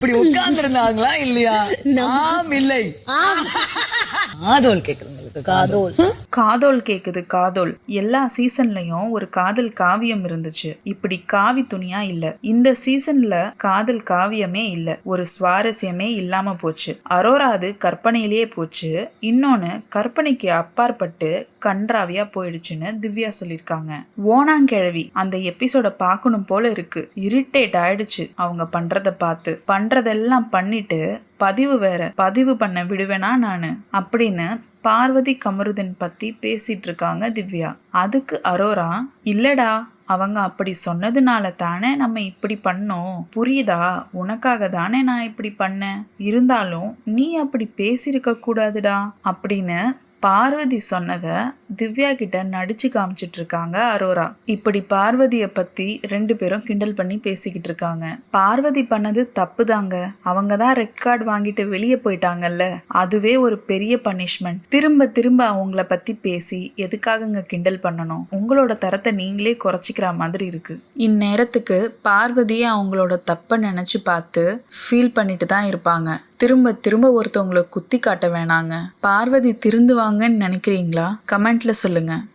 இப்படி உட்கார்ந்துருந்தாங்களா இல்லையா? ஆம் இல்லை. காதோல் கேக்குது காதோல். காதோல் கேக்குது காதோல். எல்லா சீசன்லயும் ஒரு காதல் காவியம் இருந்துச்சு. இப்படி காவி துணியா இல்ல. இந்த சீசன்ல காதல் காவியமே இல்ல. ஒரு சுவாரஸ்யமே இல்லாம போச்சு. அரோராது கற்பனையிலேயே போச்சு. இன்னொன்னு கற்பனைக்கு அப்பாற்பட்டு கன்றாவியா போயிடுச்சுன்னு திவ்யா சொல்லிருக்காங்க. ஓனாங்கிழவி அந்த எபிசோட பார்க்கணும் போல இருக்கு. இரிட்டேட் ஆயிடுச்சு அவங்க பண்றத பார்த்து. பண்றதெல்லாம் பண்ணிட்டு பதிவு பண்ண விடுவேனா நானு அப்படின்னு பார்வதி கமருதன் பத்தி பேசிட்டு இருக்காங்க திவ்யா. அதுக்கு அரோரா, இல்லடா அவங்க அப்படி சொன்னதுனால தானே நம்ம இப்படி பண்ணோம், புரியுதா? உனக்காக தானே நான் இப்படி பண்ணேன், இருந்தாலும் நீ அப்படி பேசியிருக்க கூடாதுடா அப்படின்னு பார்வதி சொன்னத திவ்யா கிட்ட நடிச்சு காமிச்சிட்டு இருக்காங்க அரோரா. இப்படி பார்வதிய பத்தி 2 பேரும் கிண்டல் பண்ணி பேசிக்கிட்டு இருக்காங்க. பார்வதி பண்ணது தப்பு தாங்க. அவங்க தான் ரெட் கார்டு வாங்கிட்டு வெளியே போயிட்டாங்கல்ல, அதுவே ஒரு பெரிய பனிஷ்மெண்ட். திரும்ப திரும்ப அவங்கள பத்தி பேசி எதுக்காகங்க கிண்டல் பண்ணணும்? உங்களோட தரத்தை நீங்களே குறைச்சிக்கிற மாதிரி இருக்கு. இந்நேரத்துக்கு பார்வதியை அவங்களோட தப்ப நினைச்சு பார்த்து ஃபீல் பண்ணிட்டு தான் இருப்பாங்க. திரும்ப திரும்ப ஒருத்தவங்களை குத்தி காட்ட வேணாங்க. பார்வதி திருந்துவாங்கன்னு நினைக்கிறீங்களா? கமெண்ட்ல சொல்லுங்க.